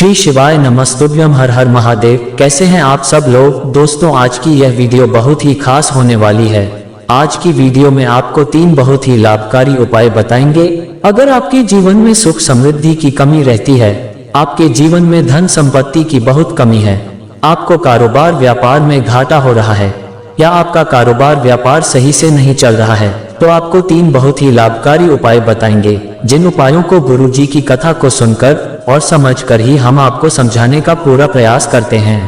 श्री शिवाय नमस्तुभ्यम। हर हर महादेव। कैसे हैं आप सब लोग। दोस्तों आज की यह वीडियो बहुत ही खास होने वाली है। आज की वीडियो में आपको 3 बहुत ही लाभकारी उपाय बताएंगे। अगर आपके जीवन में सुख समृद्धि की कमी रहती है, आपके जीवन में धन संपत्ति की बहुत कमी है, आपको कारोबार व्यापार में घाटा हो रहा है या आपका कारोबार व्यापार सही से नहीं चल रहा है, तो आपको 3 बहुत ही लाभकारी उपाय बताएंगे, जिन उपायों को गुरुजी की कथा को सुनकर और समझकर ही हम आपको समझाने का पूरा प्रयास करते हैं।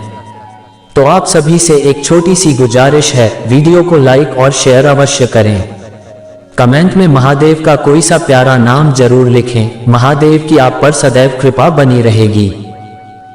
तो आप सभी से एक छोटी सी गुजारिश है, वीडियो को लाइक और शेयर अवश्य करें। कमेंट में महादेव का कोई सा प्यारा नाम जरूर लिखें। महादेव की आप पर सदैव कृपा बनी रहेगी।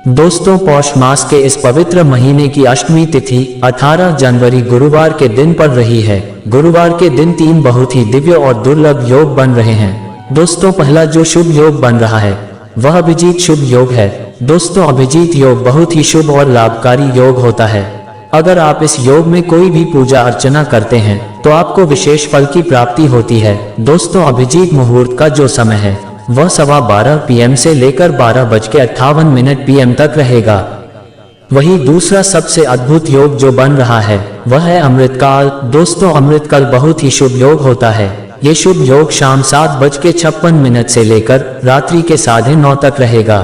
दोस्तों पौष मास के इस पवित्र महीने की अष्टमी तिथि 18 जनवरी गुरुवार के दिन पड़ रही है। गुरुवार के दिन 3 बहुत ही दिव्य और दुर्लभ योग बन रहे हैं। दोस्तों पहला जो शुभ योग बन रहा है वह अभिजीत शुभ योग है। दोस्तों अभिजीत योग बहुत ही शुभ और लाभकारी योग होता है। अगर आप इस योग में कोई भी पूजा अर्चना करते हैं तो आपको विशेष फल की प्राप्ति होती है। दोस्तों अभिजीत मुहूर्त का जो समय है वह 12:15 PM से लेकर 12:58 PM तक रहेगा। वही दूसरा सबसे अद्भुत योग जो बन रहा है वह है अमृतकाल। दोस्तों अमृतकाल बहुत ही शुभ योग होता है। ये शुभ योग शाम 7:56 से लेकर रात्रि के 9:30 तक रहेगा।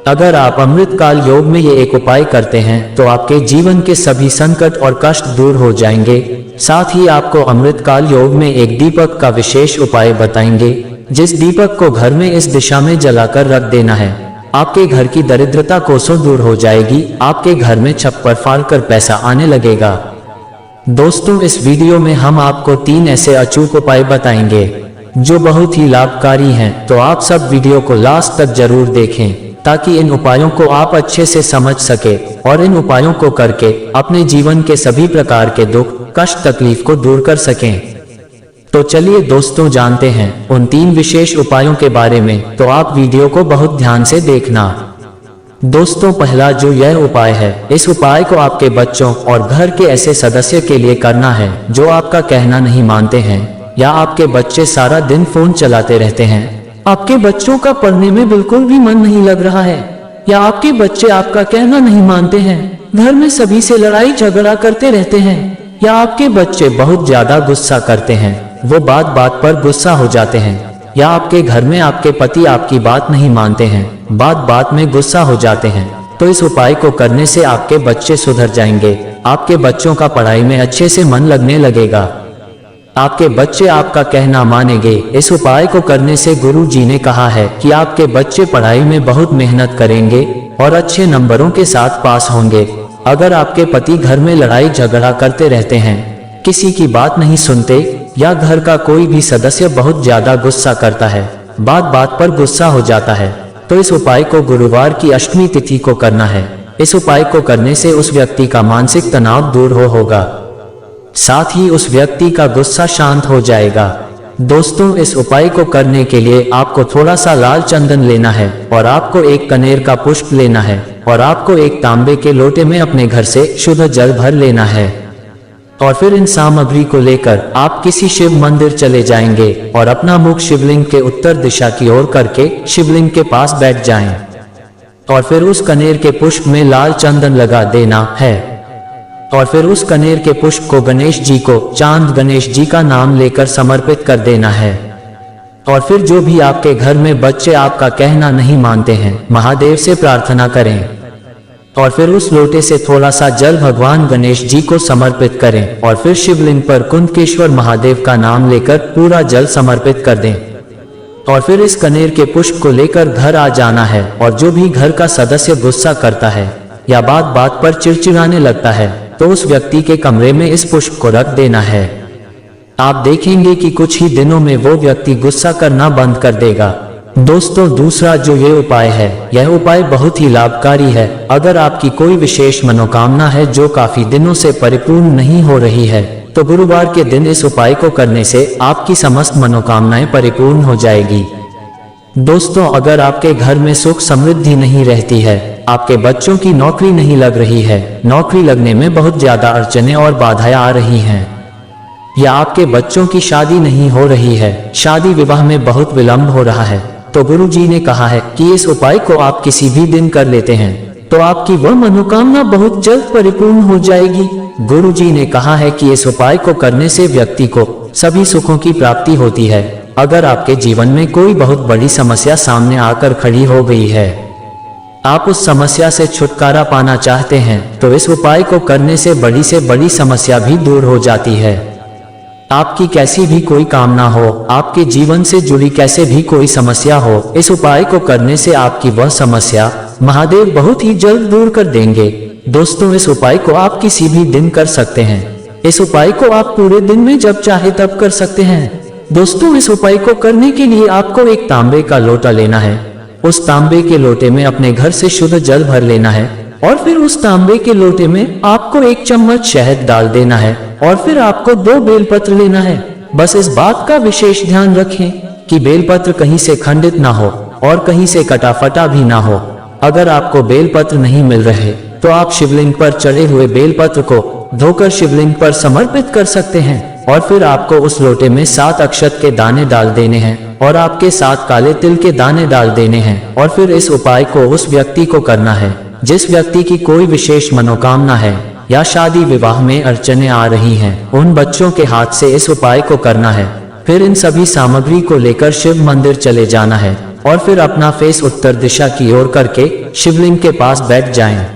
अगर आप अमृतकाल योग में ये एक उपाय करते हैं तो आपके जीवन के सभी संकट और कष्ट दूर हो जाएंगे। साथ ही आपको अमृतकाल योग में एक दीपक का विशेष उपाय बताएंगे, जिस दीपक को घर में इस दिशा में जलाकर रख देना है। आपके घर की दरिद्रता कोसों दूर हो जाएगी। आपके घर में छप्पर फाड़कर पैसा आने लगेगा। दोस्तों इस वीडियो में हम आपको 3 ऐसे अचूक उपाय बताएंगे जो बहुत ही लाभकारी हैं, तो आप सब वीडियो को लास्ट तक जरूर देखें ताकि इन उपायों को आप अच्छे से समझ सके और इन उपायों को करके अपने जीवन के सभी प्रकार के दुख कष्ट तकलीफ को दूर कर सकें। तो चलिए दोस्तों जानते हैं उन 3 विशेष उपायों के बारे में, तो आप वीडियो को बहुत ध्यान से देखना। दोस्तों पहला जो यह उपाय है, इस उपाय को आपके बच्चों और घर के ऐसे सदस्य के लिए करना है जो आपका कहना नहीं मानते हैं, या आपके बच्चे सारा दिन फोन चलाते रहते हैं, आपके बच्चों का पढ़ने में बिल्कुल भी मन नहीं लग रहा है, या आपके बच्चे आपका कहना नहीं मानते हैं, घर में सभी से लड़ाई झगड़ा करते रहते हैं, या आपके बच्चे बहुत ज्यादा गुस्सा करते हैं, वो बात बात पर गुस्सा हो जाते हैं, या आपके घर में आपके पति आपकी बात नहीं मानते हैं, बात बात में गुस्सा हो जाते हैं, तो इस उपाय को करने से आपके बच्चे सुधर जाएंगे। आपके बच्चों का पढ़ाई में अच्छे से मन लगने लगेगा। आपके बच्चे आपका कहना मानेंगे। इस उपाय को करने से गुरु जी ने कहा है कि आपके बच्चे पढ़ाई में बहुत मेहनत करेंगे और अच्छे नंबरों के साथ पास होंगे। अगर आपके पति घर में लड़ाई झगड़ा करते रहते हैं, किसी की बात नहीं सुनते, या घर का कोई भी सदस्य बहुत ज्यादा गुस्सा करता है, बात बात पर गुस्सा हो जाता है, तो इस उपाय को गुरुवार की अष्टमी तिथि को करना है। इस उपाय को करने से उस व्यक्ति का मानसिक तनाव दूर होगा, साथ ही उस व्यक्ति का गुस्सा शांत हो जाएगा। दोस्तों इस उपाय को करने के लिए आपको थोड़ा सा लाल चंदन लेना है और आपको एक कनेर का पुष्प लेना है और आपको एक तांबे के लोटे में अपने घर से शुद्ध जल भर लेना है, और फिर इन सामग्री को लेकर आप किसी शिव मंदिर चले जाएंगे और अपना मुख शिवलिंग के उत्तर दिशा की ओर करके शिवलिंग के पास बैठ जाएं, और फिर उस कनेर के पुष्प में लाल चंदन लगा देना है, और फिर उस कनेर के पुष्प को गणेश जी को चांद गणेश जी का नाम लेकर समर्पित कर देना है। और फिर जो भी आपके घर में बच्चे आपका कहना नहीं मानते हैं, महादेव से प्रार्थना करें, और फिर उस लोटे से थोड़ा सा जल भगवान गणेश जी को समर्पित करें, और फिर शिवलिंग पर कुंडकेश्वर महादेव का नाम लेकर पूरा जल समर्पित कर दें, और फिर इस कनेर के पुष्प को लेकर घर आ जाना है। और जो भी घर का सदस्य गुस्सा करता है या बात बात पर चिड़चिड़ाने लगता है, तो उस व्यक्ति के कमरे में इस पुष्प को रख देना है। आप देखेंगे कि कुछ ही दिनों में वो व्यक्ति गुस्सा करना बंद कर देगा। दोस्तों दूसरा जो ये उपाय है, यह उपाय बहुत ही लाभकारी है। अगर आपकी कोई विशेष मनोकामना है जो काफी दिनों से परिपूर्ण नहीं हो रही है, तो गुरुवार के दिन इस उपाय को करने से आपकी समस्त मनोकामनाएं परिपूर्ण हो जाएगी। दोस्तों अगर आपके घर में सुख समृद्धि नहीं रहती है, आपके बच्चों की नौकरी नहीं लग रही है, नौकरी लगने में बहुत ज्यादा अड़चनें और बाधाएं आ रही हैं, या आपके बच्चों की शादी नहीं हो रही है, शादी विवाह में बहुत विलंब हो रहा है, तो गुरुजी ने कहा है कि इस उपाय को आप किसी भी दिन कर लेते हैं तो आपकी वह मनोकामना बहुत जल्द परिपूर्ण हो जाएगी। गुरुजी ने कहा है कि इस उपाय को करने से व्यक्ति को सभी सुखों की प्राप्ति होती है। अगर आपके जीवन में कोई बहुत बड़ी समस्या सामने आकर खड़ी हो गई है, आप उस समस्या से छुटकारा पाना चाहते हैं, तो इस उपाय को करने से बड़ी समस्या भी दूर हो जाती है। आपकी कैसी भी कोई कामना हो, आपके जीवन से जुड़ी कैसे भी कोई समस्या हो, इस उपाय को करने से आपकी वह समस्या महादेव बहुत ही जल्द दूर कर देंगे। दोस्तों, इस उपाय को आप किसी भी दिन कर सकते हैं। इस उपाय को आप पूरे दिन में जब चाहे तब कर सकते हैं। दोस्तों, इस उपाय को करने के लिए आपको एक तांबे का लोटा लेना है। उस तांबे के लोटे में अपने घर से शुद्ध जल भर लेना है और फिर उस तांबे के लोटे में आपको 1 चम्मच शहद डाल देना है और फिर आपको 2 बेलपत्र लेना है। बस इस बात का विशेष ध्यान रखें कि बेलपत्र कहीं से खंडित ना हो और कहीं से कटा फटा भी ना हो। अगर आपको बेलपत्र नहीं मिल रहे तो आप शिवलिंग पर चढ़े हुए बेलपत्र को धोकर शिवलिंग पर समर्पित कर सकते हैं और फिर आपको उस लोटे में 7 अक्षत के दाने डाल देने हैं और आपके 7 काले तिल के दाने डाल देने हैं और फिर इस उपाय को उस व्यक्ति को करना है जिस व्यक्ति की कोई विशेष मनोकामना है या शादी विवाह में अड़चने आ रही हैं। उन बच्चों के हाथ से इस उपाय को करना है। फिर इन सभी सामग्री को लेकर शिव मंदिर चले जाना है और फिर अपना फेस उत्तर दिशा की ओर करके शिवलिंग के पास बैठ जाएं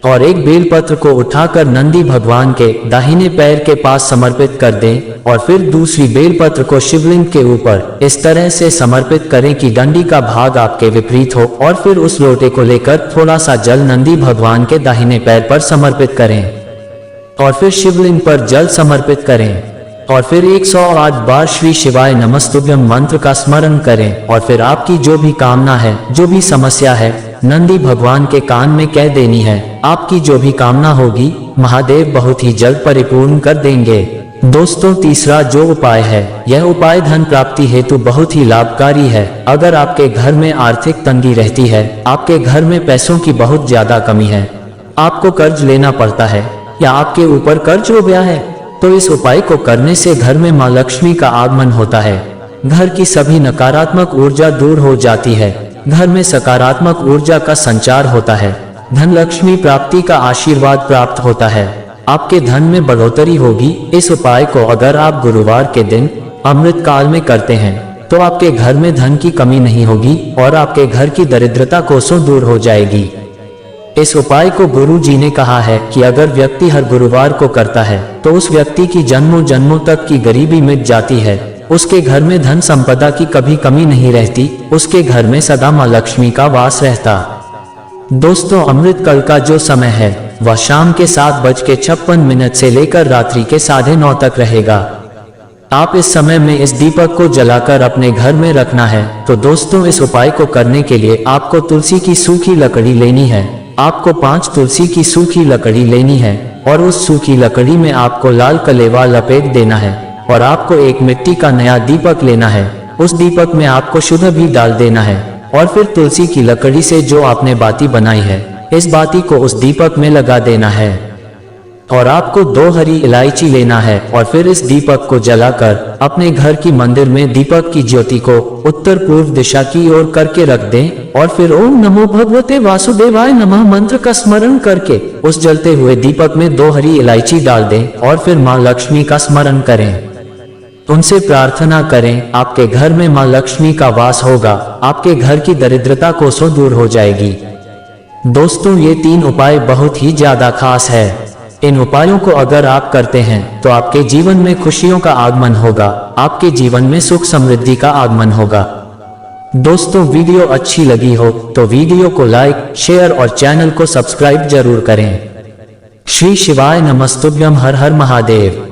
और एक बेलपत्र को उठाकर नंदी भगवान के दाहिने पैर के पास समर्पित कर दें और फिर दूसरी बेलपत्र को शिवलिंग के ऊपर इस तरह से समर्पित करें कि डंडी का भाग आपके विपरीत हो और फिर उस लोटे को लेकर थोड़ा सा जल नंदी भगवान के दाहिने पैर पर समर्पित करें और फिर शिवलिंग पर जल समर्पित करें और फिर 108 बार श्री शिवाय नमस्तुभ्यम मंत्र का स्मरण करें और फिर आपकी जो भी कामना है, जो भी समस्या है, नंदी भगवान के कान में कह देनी है। आपकी जो भी कामना होगी महादेव बहुत ही जल्द परिपूर्ण कर देंगे। दोस्तों, तीसरा जो उपाय है, यह उपाय धन प्राप्ति हेतु बहुत ही लाभकारी है। अगर आपके घर में आर्थिक तंगी रहती है, आपके घर में पैसों की बहुत ज्यादा कमी है, आपको कर्ज लेना पड़ता है या आपके ऊपर कर्ज हो गया है, तो इस उपाय को करने से घर में मां लक्ष्मी का आगमन होता है। घर की सभी नकारात्मक ऊर्जा दूर हो जाती है। घर में सकारात्मक ऊर्जा का संचार होता है। धन लक्ष्मी प्राप्ति का आशीर्वाद प्राप्त होता है। आपके धन में बढ़ोतरी होगी। इस उपाय को अगर आप गुरुवार के दिन अमृत काल में करते हैं तो आपके घर में धन की कमी नहीं होगी और आपके घर की दरिद्रता कोसों दूर हो जाएगी। इस उपाय को गुरु जी ने कहा है कि अगर व्यक्ति हर गुरुवार को करता है तो उस व्यक्ति की जन्मों जन्मों तक की गरीबी मिट जाती है। उसके घर में धन संपदा की कभी कमी नहीं रहती। उसके घर में सदा मां लक्ष्मी का वास रहता। दोस्तों, अमृत काल का जो समय है वह शाम के 7:56 से लेकर रात्रि के 9:30 तक रहेगा। आप इस समय में इस दीपक को जलाकर अपने घर में रखना है। तो दोस्तों, इस उपाय को करने के लिए आपको तुलसी की सूखी लकड़ी लेनी है। आपको 5 तुलसी की सूखी लकड़ी लेनी है और उस सूखी लकड़ी में आपको लाल कलेवा लपेट देना है और आपको एक मिट्टी का नया दीपक लेना है। उस दीपक में आपको शुद्ध भी डाल देना है और फिर तुलसी की लकड़ी से जो आपने बाती बनाई है, इस बाती को उस दीपक में लगा देना है और आपको 2 हरी इलायची लेना है और फिर इस दीपक को जलाकर अपने घर की मंदिर में दीपक की ज्योति को उत्तर पूर्व दिशा की ओर करके रख दें और फिर ओम नमो भगवते वासुदेवाय नमः मंत्र का स्मरण करके उस जलते हुए दीपक में 2 हरी इलायची डाल दें और फिर मां लक्ष्मी का स्मरण करें। उनसे प्रार्थना करें, आपके घर में मां लक्ष्मी का वास होगा। आपके घर की दरिद्रता कोसों दूर हो जाएगी। दोस्तों, ये 3 उपाय बहुत ही ज्यादा खास है। इन उपायों को अगर आप करते हैं तो आपके जीवन में खुशियों का आगमन होगा। आपके जीवन में सुख समृद्धि का आगमन होगा। दोस्तों, वीडियो अच्छी लगी हो तो वीडियो को लाइक, शेयर और चैनल को सब्सक्राइब जरूर करें। श्री शिवाय नमस्तुभ्यम। हर हर महादेव।